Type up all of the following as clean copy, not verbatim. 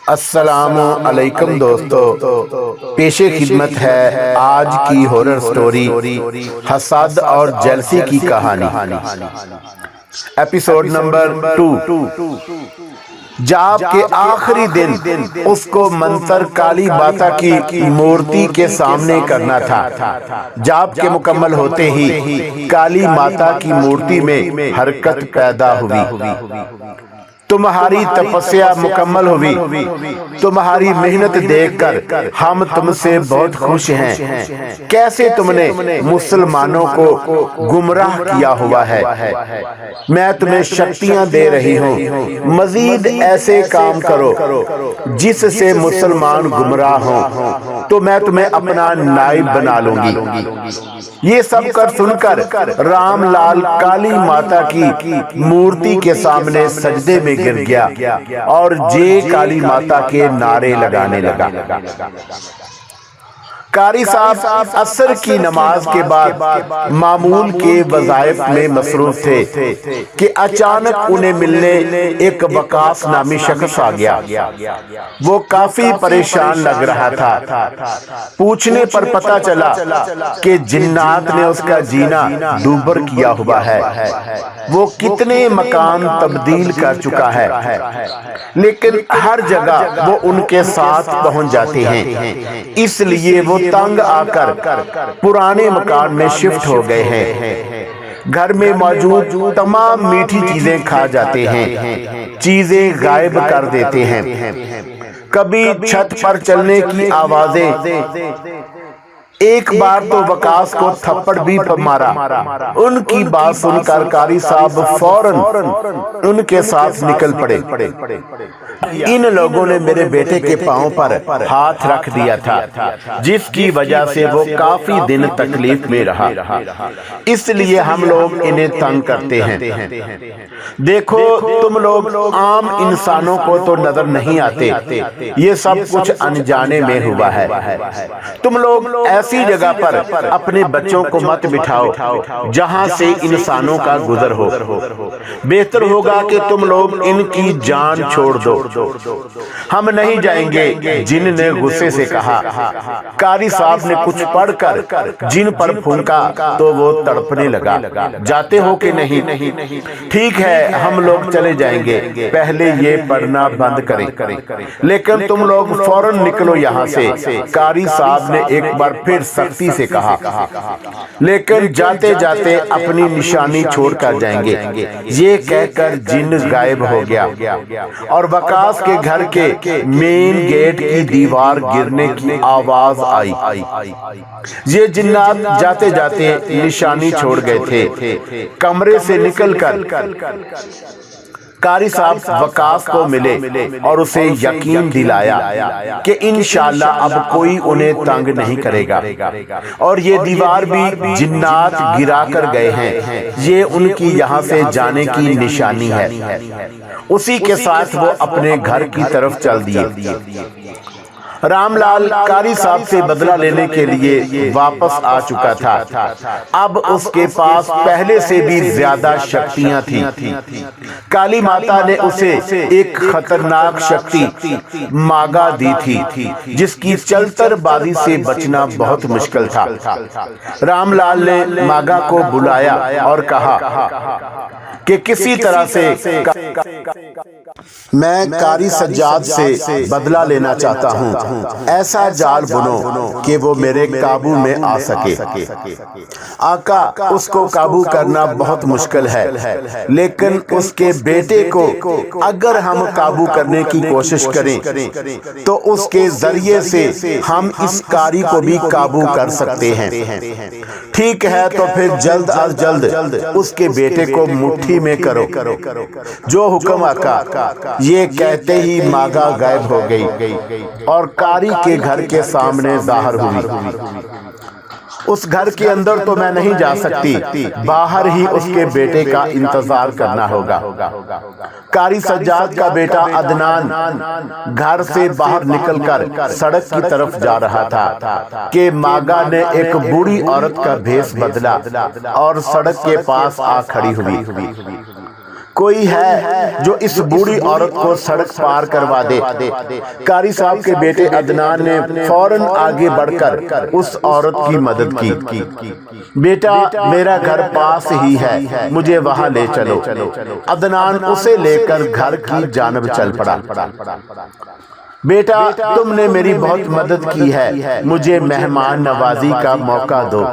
السلام علیکم دوستو، پیش خدمت ہے آج کی ہورر سٹوری حسد اور جیلسی کی کہانی، ایپیسوڈ نمبر 2۔ جاب کے آخری دن اس کو منتر کالی ماتا کی مورتی کے سامنے کرنا تھا۔ جاب کے مکمل ہوتے ہی کالی ماتا کی مورتی میں حرکت پیدا ہوئی۔ تمہاری تپسیا مکمل ہوئی، تمہاری محنت دیکھ کر ہم تم سے بہت خوش ہیں۔ کیسے تم نے مسلمانوں کو گمراہ کیا ہوا ہے، میں تمہیں شکتیاں دے رہی ہوں، مزید ایسے کام کرو جس سے مسلمان گمراہ ہوں تو میں تمہیں اپنا نائب بنا لوں گی۔ یہ سب کر سن کر رام لال کالی ماتا کی مورتی کے سامنے سجدے میں گر گیا اور جے کالی ماتا کے نعرے لگانے لگا۔ قاری صاحب عصر کی نماز کے بعد معمول کے وظائف میں مصروف تھے کہ اچانک انہیں ملنے ایک وقاص نامی شخص آ گیا۔ وہ کافی پریشان لگ رہا تھا۔ پوچھنے پر پتہ چلا کہ جنات نے اس کا جینا دوبر کیا ہوا ہے، وہ کتنے مکان تبدیل کر چکا ہے، لیکن ہر جگہ وہ ان کے ساتھ پہنچ جاتے ہیں، اس لیے وہ تنگ آ کر پرانے مکان میں شفٹ ہو گئے ہیں۔ گھر میں موجود تمام میٹھی چیزیں کھا جاتے ہیں، چیزیں غائب کر دیتے ہیں۔ کبھی چھت پر چلنے کی آوازیں، ایک بار تو وقاص کو تھپڑ بھی مارا۔ ان کی بات سن کر قاری صاحب فوراً ان کے ساتھ نکل پڑے۔ ان لوگوں نے میرے بیٹے کے پاؤں پر ہاتھ رکھ دیا تھا، جس کی وجہ سے وہ کافی دن تکلیف میں رہا، اس لیے ہم لوگ انہیں تنگ کرتے ہیں۔ دیکھو تم لوگ عام انسانوں کو تو نظر نہیں آتے، یہ سب کچھ انجانے میں ہوا ہے۔ تم لوگ ایسی جگہ پر اپنے بچوں کو مت بٹھاؤ جہاں سے انسانوں کا گزر ہو، بہتر ہوگا کہ تم لوگ ان کی جان چھوڑ دو۔ ہم نہیں جائیں گے، جن نے غصے سے کہا۔ قاری صاحب نے کچھ پڑھ کر جن پر پھونکا تو وہ تڑپنے لگا۔ جاتے ہو کہ نہیں؟ ٹھیک ہے ہم لوگ چلے جائیں گے، پہلے یہ پڑھنا بند کریں، لیکن تم لوگ فوراً نکلو یہاں سے۔ قاری صاحب نے ایک بار پھر سختی سے کہا، لیکن جاتے جاتے اپنی نشانی چھوڑ کر جائیں گے۔ یہ کہہ کر جن غائب ہو گیا اور وقاص کے گھر کے مین گیٹ کی دیوار گرنے کی آواز آئی۔ یہ جنات جاتے جاتے نشانی چھوڑ گئے تھے۔ کمرے سے نکل کر قاری صاحب وقاص کو ملے اور اسے یقین دلایا کہ انشاءاللہ اب کوئی انہیں تنگ نہیں کرے گا، اور یہ دیوار بھی جنات گرا کر گئے ہیں، یہ ان کی یہاں سے جانے کی نشانی ہے۔ اسی کے ساتھ وہ اپنے گھر کی طرف چل دیے۔ رام لال قاری صاحب سے بدلہ لینے کے لیے واپس آ چکا تھا۔ اب اس کے پاس پہلے سے بھی زیادہ شکتیاں تھیں۔ کالی ماتا نے اسے ایک خطرناک شکتی ماگا دی تھی، جس کی چلتر بازی سے بچنا بہت مشکل تھا۔ رام لال نے ماگا کو بلایا اور کہا کہ کسی طرح سے میں قاری سجاد سے بدلہ لینا چاہتا ہوں، ایسا جال بنو کہ وہ میرے قابو میں آ سکے۔ آقا اس کو قابو کرنا بہت مشکل ہے، لیکن اس کے بیٹے کو اگر ہم قابو کرنے کی کوشش کریں تو اس کے ذریعے سے ہم اس قاری کو بھی قابو کر سکتے ہیں۔ ٹھیک ہے تو پھر جلد از جلد اس کے بیٹے کو مٹھی میں کرو، جو حکم آقا۔ یہ کہتے ہی ماگا غائب ہو گئی اور قاری کے گھر کے سامنے ظاہر ہوئی۔ اس گھر کے اندر تو میں نہیں جا سکتی، باہر ہی اس کے بیٹے کا انتظار کرنا ہوگا۔ قاری سجاد کا بیٹا عدنان گھر سے باہر نکل کر سڑک کی طرف جا رہا تھا کہ ماگا نے ایک بوڑھی عورت کا بھیس بدلا اور سڑک کے پاس آ کھڑی ہوئی۔ کوئی ہے جو اس بوڑھی عورت کو سڑک پار کروا دے۔ قاری صاحب کے بیٹے عدنان نے فوراً آگے بڑھ کر اس عورت کی مدد کی۔ بیٹا میرا گھر پاس ہی ہے، مجھے وہاں لے چلو۔ عدنان اسے لے کر گھر کی جانب چل پڑا۔ بیٹا تم نے میری بہت مدد کی ہے، مجھے مہمان نوازی کا موقع دو۔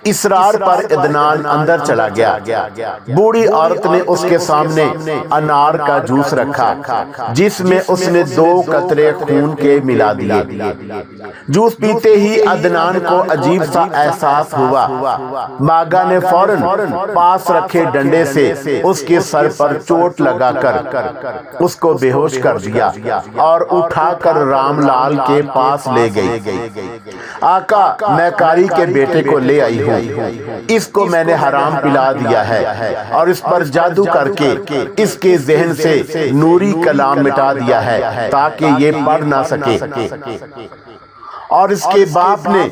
اصرار پر عدنان اندر چلا گیا۔ بوڑھی عورت نے اس کے سامنے انار کا جوس رکھا جس میں اس نے 2 قطرے خون کے ملا دیے۔ جوس پیتے ہی عدنان کو عجیب سا احساس ہوا۔ ماگا نے فوراً پاس رکھے ڈنڈے سے اس کے سر پر چوٹ لگا کر اس کو بے ہوش کر دیا اور اٹھا کر رام لال کے پاس لے گئی۔ آقا میں قاری کے بیٹے کو لے آئی ہوں، اس کو میں نے حرام پلا دیا ہے اور اس پر جادو کر کے اس کے ذہن سے نوری کلام مٹا دیا ہے تاکہ یہ پڑھ نہ سکے، اور اس کے باپ نے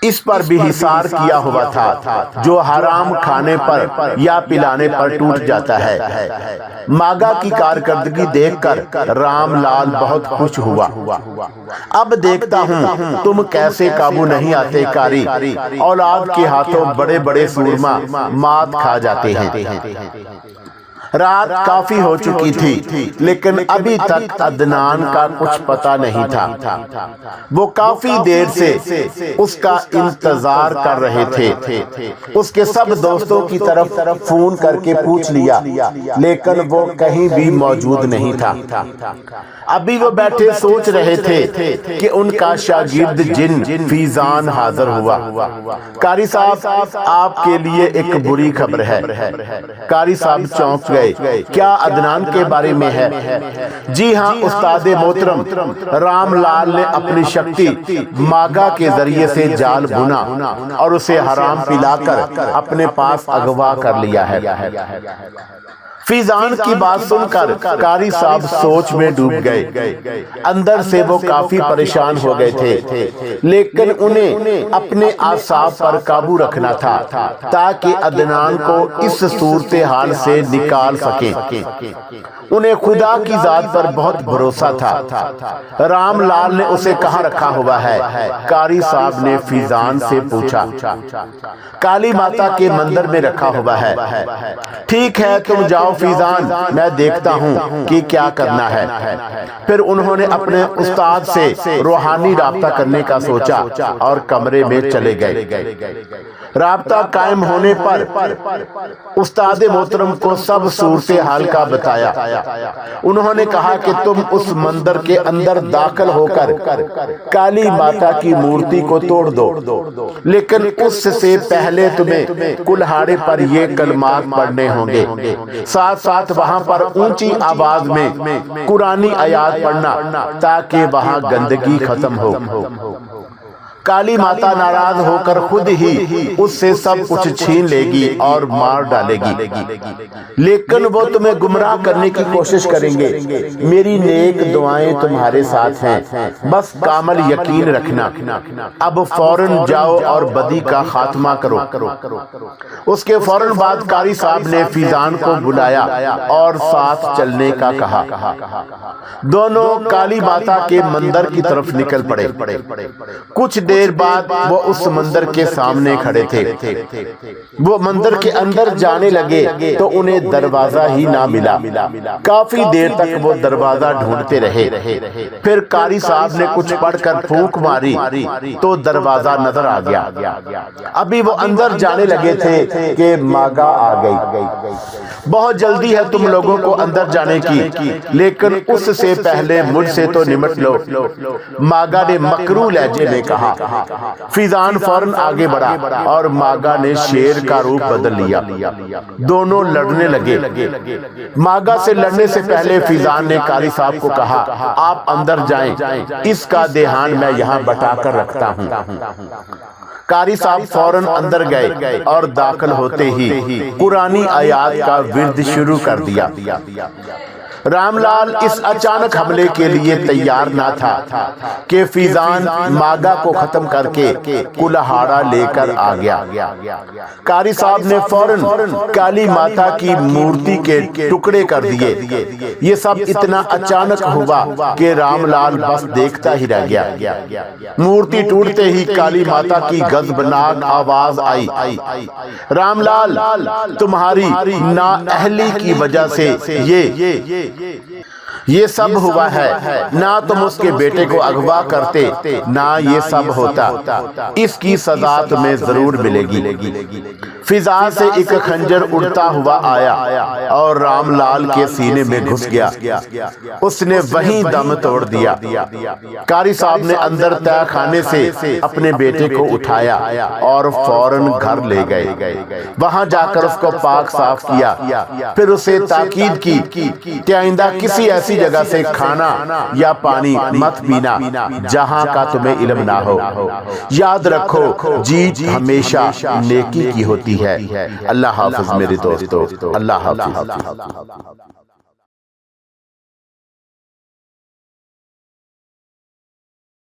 اس پر بھی حصار کیا ہوا تھا جو حرام کھانے پر یا پلانے پر ٹوٹ جاتا ہے۔ ماگا کی کارکردگی دیکھ کر رام لال بہت خوش ہوا۔ اب دیکھتا ہوں تم کیسے قابو نہیں آتے قاری، اولاد کے ہاتھوں بڑے بڑے سورما مات کھا جاتے ہیں۔ رات کافی ہو چکی تھی لیکن ابھی تک عدنان کا کچھ پتہ نہیں تھا۔ وہ کافی دیر سے اس کا انتظار کر رہے تھے۔ اس کے سب دوستوں کی طرف فون کر کے پوچھ لیا لیکن وہ کہیں بھی موجود نہیں تھا۔ ابھی وہ بیٹھے سوچ رہے تھے کہ ان کا شاگرد جن فیضان حاضر ہوا۔ قاری صاحب آپ کے لیے ایک بری خبر ہے۔ قاری صاحب چونک گئے۔ کیا عدنان کے بارے میں ہے؟ جی ہاں استاد محترم، رام لال نے اپنی شکتی ماگا کے ذریعے سے جال بنا اور اسے حرام پلا کر اپنے پاس اغوا کر لیا ہے۔ فیضان کی بات سن کر قاری صاحب سوچ میں ڈوب گئے۔ اندر سے وہ کافی پریشان ہو گئے تھے لیکن انہیں اپنے اعصاب پر قابو رکھنا تھا تاکہ عدنان کو اس صورتحال سے نکال سکیں۔ انہیں خدا کی ذات پر بہت بھروسہ تھا۔ رام لال نے اسے کہاں رکھا ہوا ہے؟ قاری صاحب نے فیضان سے پوچھا۔ کالی ماتا کے مندر میں رکھا ہوا ہے۔ ٹھیک ہے تم جاؤ فیضان، میں دیکھتا ہوں کہ کیا کرنا ہے۔ پھر انہوں نے اپنے استاد سے روحانی رابطہ کرنے کا سوچا اور کمرے میں چلے گئے۔ رابطہ قائم ہونے پر استاد محترم کو سب صورتحال کا بتایا۔ انہوں نے کہا کہ تم اس مندر کے اندر داخل ہو کر کالی ماتا کی مورتی کو توڑ دو، لیکن اس سے پہلے تمہیں کلہاڑے پر یہ کلمات پڑھنے ہوں گے، ساتھ ساتھ وہاں پر اونچی آواز میں قرآنی آیات پڑھنا تاکہ وہاں گندگی ختم ہو۔ کالی ماتا ناراض ہو کر خود ہی اس سے سب کچھ چھین لے گی اور مار ڈالے گی، لیکن وہ تمہیں گمراہ کرنے کی کوشش کریں گے۔ میری نیک دعائیں تمہارے ساتھ ہیں، بس کامل یقین رکھنا۔ اب فوراً جاؤ اور بدی کا خاتمہ کرو۔ اس کے فوراً بعد قاری صاحب نے فیضان کو بلایا اور ساتھ چلنے کا کہا۔ دونوں کالی ماتا کے مندر کی طرف نکل پڑے۔ کچھ دیر بعد وہ اس مندر کے سامنے کھڑے تھے۔ وہ مندر کے اندر جانے لگے تو انہیں دروازہ ہی نہ ملا۔ کافی دیر تک وہ دروازہ ڈھونڈتے رہے۔ پھر قاری صاحب نے کچھ پڑھ کر پھونک ماری تو دروازہ نظر آ گیا۔ ابھی وہ اندر جانے لگے تھے کہ ماگا آ گئی۔ بہت جلدی ہے تم لوگوں کو اندر جانے کی، لیکن اس سے پہلے مجھ سے تو نمٹ لو، ماگا نے مکروہ لہجے میں کہا۔ فیضان فوراً آگے بڑھا اور ماگا نے شیر کا روپ بدل لیا۔ دونوں لڑنے لگے۔ ماگا سے لڑنے سے پہلے فیضان نے قاری صاحب کو کہا آپ اندر جائیں، اس کا دیہان میں یہاں بٹا کر رکھتا ہوں۔ قاری صاحب فوراً اندر گئے اور داخل ہوتے ہی قرآنی آیات کا ورد شروع کر دیا۔ رام لال اس اچانک حملے کے لیے تیار نہ تھا کہ فیضان ماگا کو ختم کر کے کلہاڑا لے کر آ گیا۔ قاری صاحب نے فوراً کالی ماتا کی مورتی کے ٹکڑے کر دیے۔ یہ سب اتنا اچانک ہوا کہ رام لال بس دیکھتا ہی رہ گیا۔ مورتی ٹوٹتے ہی کالی ماتا کی غضبناک آواز آئی، رام لال تمہاری نااہلی کی وجہ سے یہ سب ہوا ہے، نہ تم اس کے بیٹے کو اغوا کرتے نہ یہ سب ہوتا، اس کی سزا تمہیں ضرور ملے گی۔ فضا سے ایک خنجر اڑتا ہوا آیا اور رام لال کے سینے میں گھس گیا۔ اس نے وہیں دم توڑ دیا۔ قاری صاحب نے اندر تہہ خانے سے اپنے بیٹے کو اٹھایا اور فوراً گھر لے گئے۔ وہاں جا کر اس کو پاک صاف کیا، پھر اسے تاکید کی کہ آئندہ کسی ایسی جگہ سے کھانا یا پانی مت پینا جہاں کا تمہیں علم نہ ہو۔ یاد رکھو جیت ہمیشہ نیکی کی ہوتی ہے۔ اللہ حافظ میرے دوستو، اللہ حافظ۔